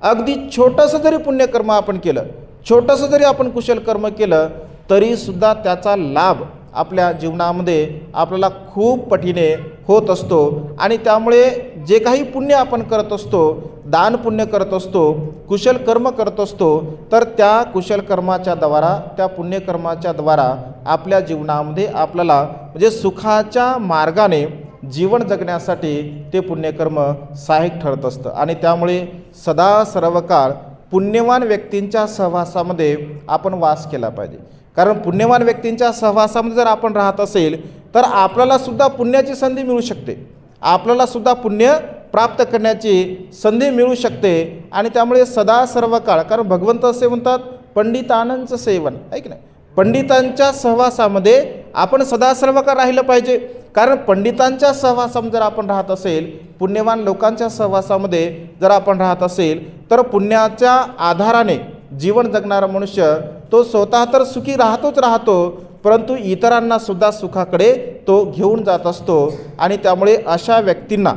अगदी छोटंसं जरी पुण्यकर्म आपण केलं, छोटंसं जरी आपण कुशल कर्म केलं, तरीसुद्धा त्याचा लाभ आपल्या जीवनामध्ये आपल्याला खूप पटीने होत असतो. आणि त्यामुळे जे काही पुण्य आपण करत असतो, दान पुण्य करत असतो, कुशल कर्म करत असतो, तर त्या कुशल कर्माच्या द्वारा, त्या पुण्यकर्माच्या द्वारा आपल्या जीवनामध्ये आपल्याला म्हणजे सुखाच्या मार्गाने जीवन जगण्यासाठी ते पुण्यकर्म सहाय्यक ठरत असतं. आणि त्यामुळे सदा सर्व काळ पुण्यवान व्यक्तींच्या सहवासामध्ये आपण वास केला पाहिजे. कारण पुण्यवान व्यक्तींच्या सहवासामध्ये जर आपण राहत असेल तर आपल्यालासुद्धा पुण्याची संधी मिळू शकते, आपल्यालासुद्धा पुण्य प्राप्त करण्याची संधी मिळू शकते. आणि त्यामुळे सदा सर्व काळ, कारण भगवंत असे म्हणतात पंडितांचं सेवन, आहे की नाही, पंडितांच्या सहवासामध्ये आपण सदा सर्व काळ राहिलं पाहिजे. कारण पंडितांच्या सहवासामध्ये जर आपण राहत असेल, पुण्यवान लोकांच्या सहवासामध्ये जर आपण राहत असेल, तर पुण्याच्या आधाराने जीवन जगणारा मनुष्य तो स्वतः तर सुखी राहतो, परंतु इतरांनासुद्धा सुखाकडे तो घेऊन जात असतो. आणि त्यामुळे अशा व्यक्तींना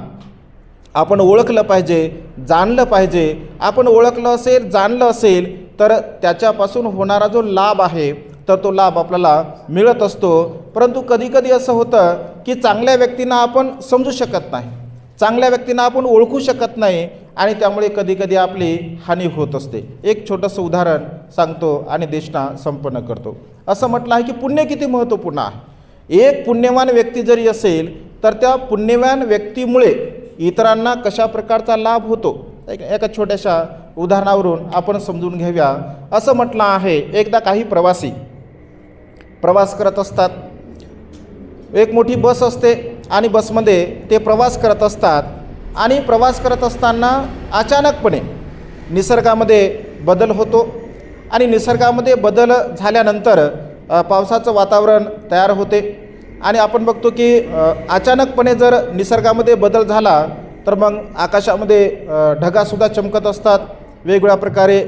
आपण ओळखलं पाहिजे, जाणलं पाहिजे. आपण ओळखलं असेल, जाणलं असेल तर त्याच्यापासून होणारा जो लाभ आहे तर तो लाभ आपल्याला मिळत असतो. परंतु कधीकधी असं होतं की चांगल्या व्यक्तींना आपण समजू शकत नाही, चांगल्या व्यक्तींना आपण ओळखू शकत नाही आणि त्यामुळे कधीकधी आपली हानी होत असते. एक छोटंसं उदाहरण सांगतो आणि देशना संपन्न करतो. असं म्हटलं आहे की पुण्य किती महत्त्वपूर्ण आहे. एक पुण्यवान व्यक्ती जरी असेल तर त्या पुण्यवान व्यक्तीमुळे इतरांना कशा प्रकारचा लाभ होतो, एका छोट्याशा उदाहरणावरून आपण समजून घेऊया. असं म्हटलं आहे, एकदा काही प्रवासी प्रवास करत असतात. एक मोठी बस असते आणि बसमध्ये ते प्रवास करत असतात. आणि प्रवास करत असताना अचानकपणे निसर्गामध्ये बदल होतो आणि निसर्गामध्ये बदल झाल्यानंतर पावसाचं वातावरण तयार होते. आणि आपण बघतो की अचानकपणे जर निसर्गामध्ये बदल झाला तर मग आकाशामध्ये ढगासुद्धा चमकत असतात, वेगवेगळ्या प्रकारे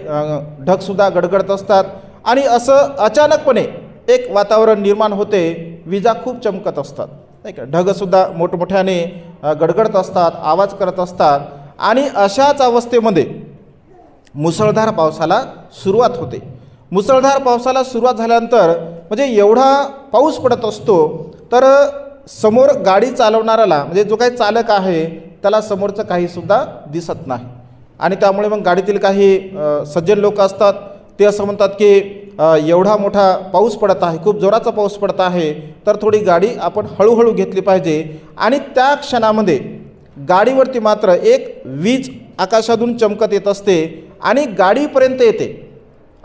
ढगसुद्धा गडगडत असतात. आणि असं अचानकपणे एक वातावरण निर्माण होते, विजा खूप चमकत असतात, नाही का, ढगसुद्धा मोठमोठ्याने गडगडत असतात, आवाज करत असतात. आणि अशाच अवस्थेमध्ये मुसळधार पावसाला सुरुवात होते. मुसळधार पावसाला सुरुवात झाल्यानंतर म्हणजे एवढा पाऊस पडत असतो तर समोर गाडी चालवणाऱ्याला म्हणजे जो काही चालक आहे त्याला समोरचं काहीसुद्धा दिसत नाही. आणि त्यामुळे मग गाडीतील काही सज्जन लोक असतात, ते असं म्हणतात की एवढा मोठा पाऊस पडत आहे, खूप जोराचा पाऊस पडत आहे, तर थोडी गाडी आपण हळूहळू घेतली पाहिजे. आणि त्या क्षणामध्ये गाडीवरती मात्र एक वीज आकाशातून चमकत येत असते आणि गाडीपर्यंत येते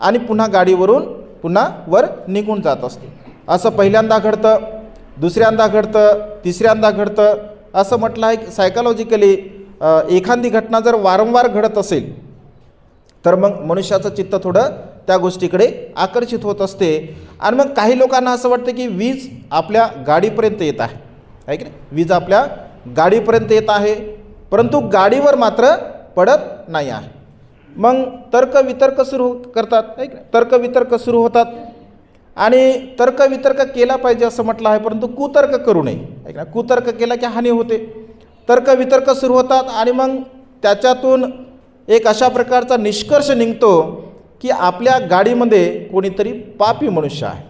आणि पुन्हा गाडीवरून पुन्हा वर निघून जात असते. असं पहिल्यांदा घडतं, दुसऱ्यांदा घडतं, तिसऱ्यांदा घडतं. असं म्हटलं आहे की सायकॉलॉजिकली एखादी घटना जर वारंवार घडत असेल तर मग मनुष्याचं चित्त थोडं त्या गोष्टीकडे आकर्षित होत असते. आणि मग काही लोकांना असं वाटतं की वीज आपल्या गाडीपर्यंत येत आहे की नाही, वीज आपल्या गाडीपर्यंत येत आहे, परंतु गाडीवर मात्र पडत नाही आहे. मग तर्कवितर्क सुरू करतात, आहे की नाही, तर्कवितर्क सुरू होतात. आणि तर्कवितर्क केला पाहिजे असं म्हटलं आहे, परंतु कुतर्क करू नये, आहे की नाही, कुतर्क केला की हानी होते. तर्कवितर्क सुरू होतात आणि मग त्याच्यातून एक अशा प्रकारचा निष्कर्ष निघतो की आपल्या गाडीमध्ये कोणीतरी पापी मनुष्य आहे.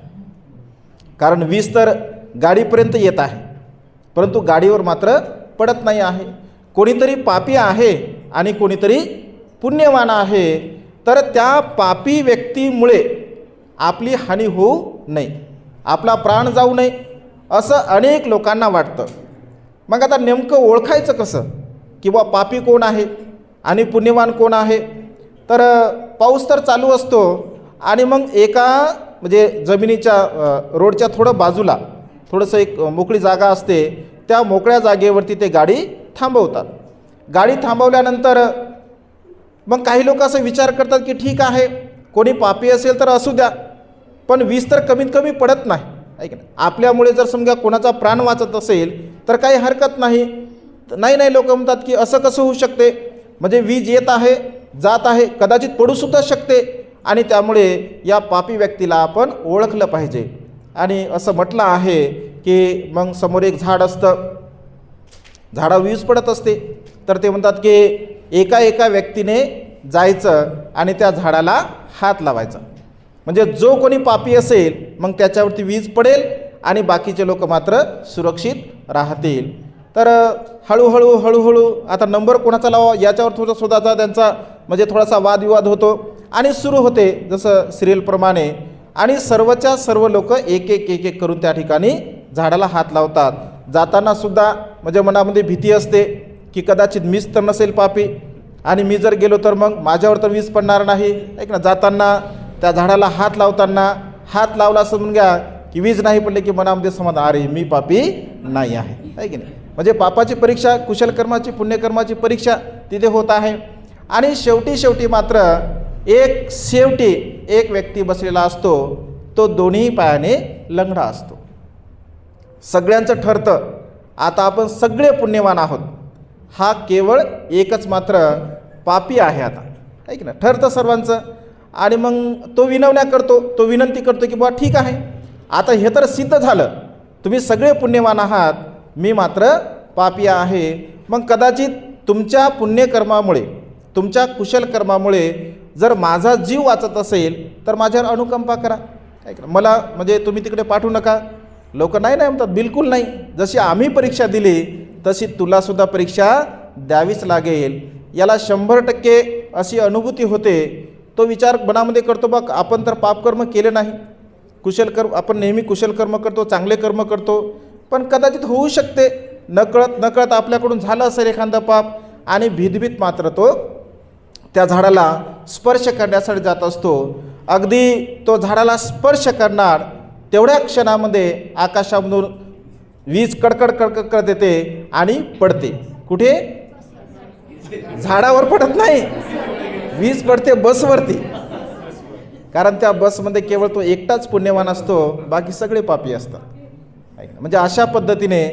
कारण वीज तर गाडीपर्यंत येत आहे परंतु गाडीवर मात्र पडत नाही आहे. कोणीतरी पापी आहे आणि कोणीतरी पुण्यवान आहे. तर त्या पापी व्यक्तीमुळे आपली हानी होऊ नये, आपला प्राण जाऊ नये, असं अनेक लोकांना वाटतं. मग आता नेमकं ओळखायचं कसं की बा पापी कोण आहे आणि पुण्यवान कोण आहे? तर पाऊस तर चालू असतो आणि मग एका म्हणजे जमिनीच्या रोडच्या थोडं बाजूला थोडंसं एक मोकळी जागा असते. त्या मोकळ्या जागेवरती ते गाडी थांबवतात. गाडी थांबवल्यानंतर मग काही लोक असं विचार करतात की ठीक आहे, कोणी पापी असेल तर असू द्या, पण वीज तर कमीत कमी पडत नाही, आहे की नाही? आपल्यामुळे जर समजा कोणाचा प्राण वाचत असेल तर काही हरकत नाही. नाही लोक म्हणतात की असं कसं होऊ शकते, म्हणजे वीज येत आहे जात आहे, कदाचित पडूसुद्धा शकते, आणि त्यामुळे या पापी व्यक्तीला आपण ओळखलं पाहिजे. आणि असं म्हटलं आहे की मग समोर एक झाड असतं, झाडावर वीज पडत असते, तर ते म्हणतात की एका व्यक्तीने जायचं आणि त्या झाडाला हात लावायचा, म्हणजे जो कोणी पापी असेल मग त्याच्यावरती वीज पडेल आणि बाकीचे लोक मात्र सुरक्षित राहतील. तर हळूहळू आता नंबर कोणाचा लावा याच्यावर थोडं स्वतःचा त्यांचा म्हणजे थोडासा वादविवाद होतो आणि सुरू होते जसं सिरियलप्रमाणे, आणि सर्वच्या सर्व लोक एक एक करून त्या ठिकाणी झाडाला हात लावतात. जाताना सुद्धा म्हणजे मनामध्ये भीती असते की कदाचित मीच तर नसेल पापी आणि मी जर गेलो तर मग माझ्यावर तर वीज पडणार नाही, ऐक ना. जाताना त्या झाडाला हात लावताना हात लावला समजून घ्या की वीज नाही पडले की मनामध्ये समाधान, अरे मी पापी नाही आहे की नाही. म्हणजे पापाची परीक्षा, कुशलकर्माची पुण्यकर्माची परीक्षा तिथे होत आहे. आणि शेवटी मात्र एक व्यक्ती बसलेला असतो, तो दोन्ही पायाने लंगडा असतो. सगळ्यांचं ठरतं आता आपण सगळे पुण्यवान आहोत, हा केवळ एकच मात्र पापी आहे आता, आहे की नाही. ठरतं सर्वांचं. आणि मग तो विनंती करतो की बुवा ठीक आहे, आता हे तर सिद्ध झालं, तुम्ही सगळे पुण्यवान आहात, मी मात्र पापी आहे. मग कदाचित तुमच्या पुण्यकर्मामुळे, तुमच्या कुशलकर्मामुळे जर माझा जीव वाचत असेल तर माझ्यावर अनुकंपा करा, ऐक ना. मला म्हणजे तुम्ही तिकडे पाठवू नका. लोक नाही म्हणतात, बिलकुल नाही. जशी आम्ही परीक्षा दिली तशी तुलासुद्धा परीक्षा द्यावीच लागेल. याला 100% अशी अनुभूती होते. तो विचार मनामध्ये करतो, बघ आपण तर पापकर्म केले नाही, आपण नेहमी कुशलकर्म करतो, चांगले कर्म करतो, पण कदाचित होऊ शकते नकळत आपल्याकडून झालं असेल एखादं पाप, आणि भीतभीत मात्र तो त्या झाडाला स्पर्श करण्यासाठी जात असतो. अगदी तो झाडाला स्पर्श करणार तेवढ्या क्षणामध्ये आकाशामधून वीज कडकड करत येते आणि पडते. कुठे? झाडावर पडत नाही, वीज पडते बसवरती. कारण त्या बसमध्ये केवळ तो एकटाच पुण्यवान असतो, बाकी सगळे पापी असतात. म्हणजे अशा पद्धतीने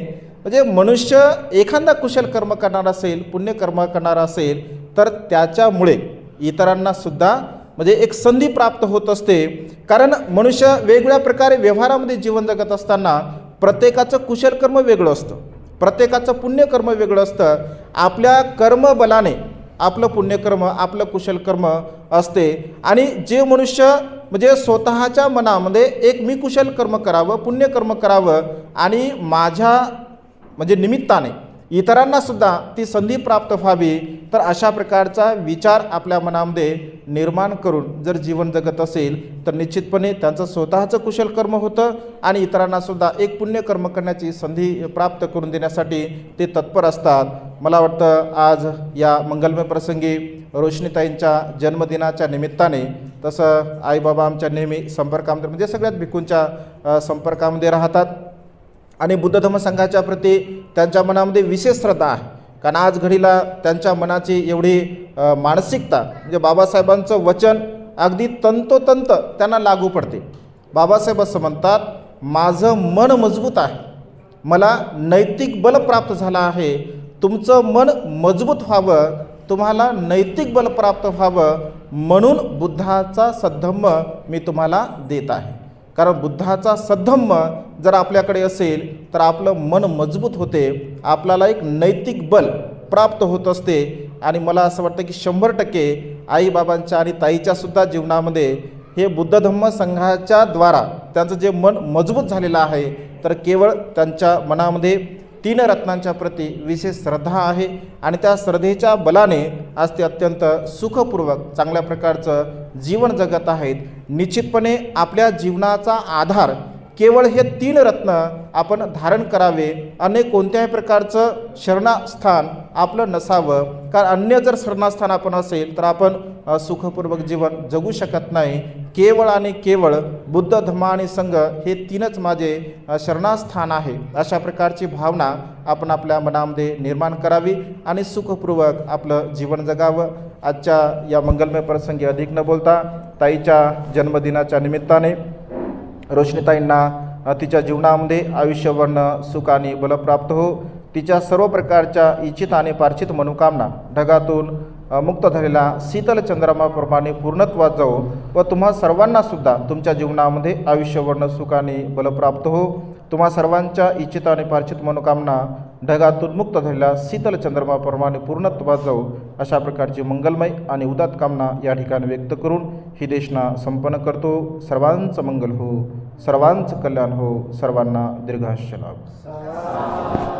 म्हणजे मनुष्य एखादा कुशल कर्म करणारा असेल, पुण्यकर्म करणारा असेल, तर त्याच्यामुळे इतरांना सुद्धा म्हणजे एक संधी प्राप्त होत असते. कारण मनुष्य वेगवेगळ्या प्रकारे व्यवहारामध्ये जीवन जगत असताना प्रत्येकाचं कुशलकर्म वेगळं असतं, प्रत्येकाचं पुण्यकर्म वेगळं असतं. आपल्या कर्मबलाने आपलं पुण्यकर्म, आपलं कुशलकर्म असते. आणि जे मनुष्य म्हणजे स्वतःच्या मनामध्ये एक मी कुशल कर्म करावं, पुण्यकर्म करावं आणि माझ्या म्हणजे निमित्ताने इतरांना सुद्धा ती संधी प्राप्त व्हावी, तर अशा प्रकारचा विचार आपल्या मनामध्ये निर्माण करून जर जीवन जगत असेल तर निश्चितपणे त्यांचं स्वतःचं कुशल कर्म होतं आणि इतरांना सुद्धा एक पुण्यकर्म करण्याची संधी प्राप्त करून देण्यासाठी ते तत्पर असतात. मला वाटतं आज या मंगलमय प्रसंगी रोशनीताईंच्या जन्मदिनाच्या निमित्ताने, तसं आईबाबा आमच्या नेहमी संपर्कामध्ये म्हणजे सगळ्यात भिक्खूंच्या संपर्कामध्ये राहतात आणि बुद्ध धम्म संघाच्या प्रती त्यांच्या मनामध्ये विशेष श्रद्धा आहे. कारण आज घडीला त्यांच्या मनाची एवढी मानसिकता म्हणजे बाबासाहेबांचं वचन अगदी तंतोतंत त्यांना लागू पडते. बाबासाहेब असं म्हणतात, माझं मन मजबूत आहे, मला नैतिक बल प्राप्त झालं आहे. तुमचं मन मजबूत व्हावं, तुम्हाला नैतिक बल प्राप्त व्हावं, म्हणून बुद्धाचा सद्धम्म मी तुम्हाला देत आहे. कारण बुद्धाचा सद्धम्म जर आपल्याकडे असेल तर आपलं मन मजबूत होते, आपल्याला एक नैतिक बल प्राप्त होत असते. आणि मला असं वाटतं की 100% आईबाबांच्या आणि ताईच्यासुद्धा जीवनामध्ये हे बुद्ध धम्म संघाच्या द्वारा त्यांचं जे मन मजबूत झालेलं आहे, तर केवळ त्यांच्या मनामध्ये 3 रत्नांच्या प्रती विशेष श्रद्धा आहे आणि त्या श्रद्धेच्या बलाने आज ते अत्यंत सुखपूर्वक चांगल्या प्रकारचं जीवन जगत आहेत. निश्चितपणे आपल्या जीवनाचा आधार केवळ हे 3 रत्न आपण धारण करावे. अन्य कोणत्याही प्रकारचं शरणास्थान आपलं नसावं, कारण अन्य जर शरणास्थान आपण असेल तर आपण सुखपूर्वक जीवन जगू शकत नाही. केवळ आणि केवळ बुद्ध धम्म आणि संघ हे 3च माझे शरणास्थान आहे, अशा प्रकारची भावना आपण आपल्या मनामध्ये निर्माण करावी आणि सुखपूर्वक आपलं जीवन जगावं. आजच्या या मंगलमय प्रसंगी अधिक न बोलता ताईच्या जन्मदिनाच्या निमित्ताने रोशनीताईंना तिच्या जीवनामध्ये आयुष्यभर सुख आणि बल प्राप्त हो. तिच्या सर्व प्रकारच्या इच्छित आणि पार्थित मनोकामना ढगातून मुक्त झालेला शीतल चंद्रमाप्रमाणे पूर्णत्वात जाओ व तुम्हा सर्वांना सुद्धा तुमच्या जीवनामध्ये आयुष्यभर सुख आणि बल प्राप्त हो. तुम्हा सर्वांच्या इच्छित आणि पार्थित मनोकामना ढगातून मुक्त झालेल्या शीतल चंद्रमाप्रमाणे पूर्णत्वात जाऊ, अशा प्रकारची मंगलमय आणि उदात्त कामना या ठिकाणी व्यक्त करून ही देशना संपन्न करतो. सर्वांचं मंगल हो, सर्वांचं कल्याण हो, सर्वांना दीर्घायुष्य लाभ.